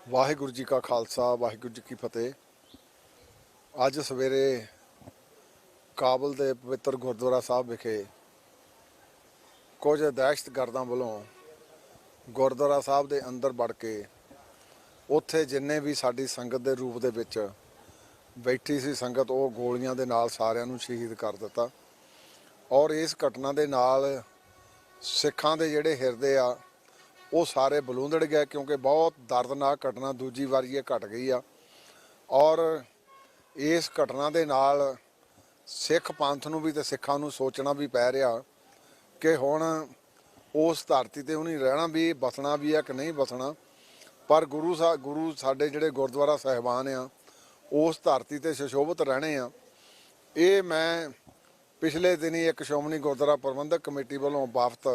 वाहिगुरू जी का खालसा वाहिगुरू जी की फतेह। अज सवेरे काबल के पवित्र गुरुद्वारा साहब विखे कुछ दहशतगर्दां वालों गुरुद्वारा साहब के अंदर वड़ के उत्थे जिन्ने भी साडी संगत के रूप दे विच बैठी सी संगत वो गोलियां दे नाल सारियां नूं शहीद कर दिता। और इस घटना दे नाल सिखां दे जिहड़े हिरदे आ वो सारे बलूंदड़ गए, क्योंकि बहुत दर्दनाक घटना दूजी वारी ये घट गई आ। और इस घटना दे नाल सिख पंथ नूं भी ते सिखां नूं सोचना भी पै रहा कि हुण उस धरती ते उन्हें रहना भी बसना भी है कि नहीं बसना। पर गुरु साडे जिहड़े गुरुद्वारा साहिबान आ उस धरती ते सुशोभित रहने आ। ये मैं पिछले दिनी एक श्रोमणी गुरुद्वारा प्रबंधक कमेटी वालों वाफत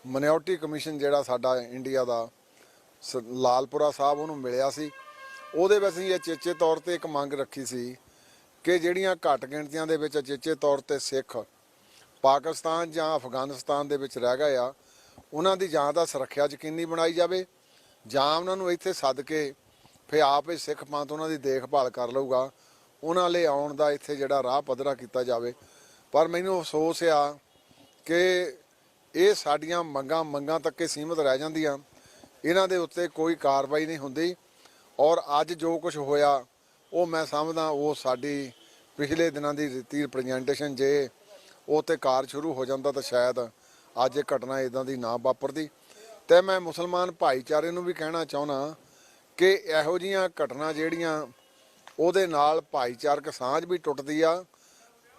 माइनॉरिटी कमीशन जिहड़ा साडा इंडिया दा लालपुरा साहब उन्होंने मिलिया सी। ਉਹਦੇ ਵਿੱਚ ਅਸੀਂ ਇਹ ਚੇਚੇ तौर ਤੇ ਇੱਕ ਮੰਗ ਰੱਖੀ ਸੀ कि ਜਿਹੜੀਆਂ ਘੱਟ ਗਿਣਤੀਆਂ ਦੇ ਵਿੱਚ ਚੇਚੇ तौर ਤੇ ਸਿੱਖ ਪਾਕਿਸਤਾਨ ਜਾਂ ਅਫਗਾਨਿਸਤਾਨ ਦੇ ਵਿੱਚ ਰਹਿ ਗਏ ਆ ਉਹਨਾਂ ਦੀ ਜਾਂ ਤਾਂ ਸੁਰੱਖਿਆ ਯਕੀਨੀ ਬਣਾਈ ਜਾਵੇ ਜਾਂ ਉਹਨਾਂ ਨੂੰ ਇੱਥੇ ਸੱਦ ਕੇ ਫਿਰ ਆਪੇ ਸਿੱਖ ਪੰਥ ਉਹਨਾਂ ਦੀ ਦੇਖਭਾਲ ਕਰ ਲਊਗਾ, ਉਹਨਾਂ ਲਈ ਆਉਣ ਦਾ ਇੱਥੇ ਜਿਹੜਾ ਰਾਹ ਪੱਧਰਾ ਕੀਤਾ ਜਾਵੇ। ਪਰ ਮੈਨੂੰ ਅਫਸੋਸ ਆ ਕਿ ਇਹ ਸਾਡੀਆਂ ਮੰਗਾਂ ਤੱਕ ਸੀਮਤ ਰਹਿ ਜਾਂਦੀਆਂ, ਇਹਨਾਂ ਦੇ ਉੱਤੇ ਕੋਈ ਕਾਰਵਾਈ ਨਹੀਂ ਹੁੰਦੀ। और अज जो कुछ होया वो मैं समझदा वो साडी पिछले दिनों की रीति प्रजेंटेशन जे उत्ते कार शुरू हो जाता तो शायद अज ये घटना इदां दी ना वापरदी। तो मैं मुसलमान भाईचारे नूं भी कहना चाहुंदा कि इहो जिहियां घटना जिहड़ियां उहदे नाल भाईचारक सांझ भी टुटदी आ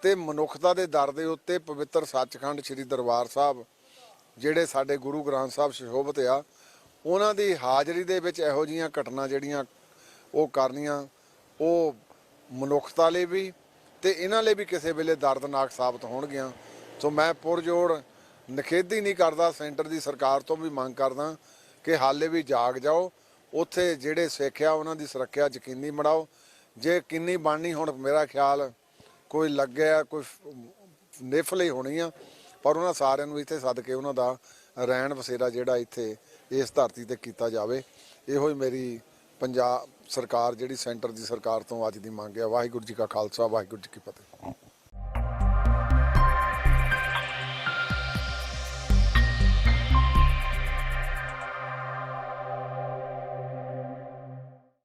ते मनुखता दे दर दे उत्ते पवित्र सचखंड श्री दरबार साहब जिहड़े साडे गुरु ग्रंथ साहब सुशोभित आ उन्हां दी हाज़री दे विच इहो जिहियां घटना जिहड़ियां वो करनियां वो मनुखता लई भी ते इन्हां लई भी किसी वेले दर्दनाक साबित होणगियां। सो मैं पुरजोड़ निखेधी नहीं करदा, सेंटर की सरकार तो भी मंग करदा कि हाले भी जाग जाओ, उत्थे जिहड़े सिख आ उन्हां दी सुरੱਖਿਆ यकीनी बनाओ। जे किन्नी बननी हुण मेरा ख्याल कोई लग्गिआ कोई निफल ही होनी आ, पर उन्हां सारिਆਂ ਨੂੰ ਇੱਥੇ सद के उन्हां दा रहन बसेरा जिहड़ा ਇੱਥੇ इस धरती ते कीता जावे। इहो ही मेरी पंजाब सरकार जिहड़ी सेंटर की सरकार तो अज दी मंग है। वाहिगुरू जी का खालसा वाहिगुरू जी की फतेह।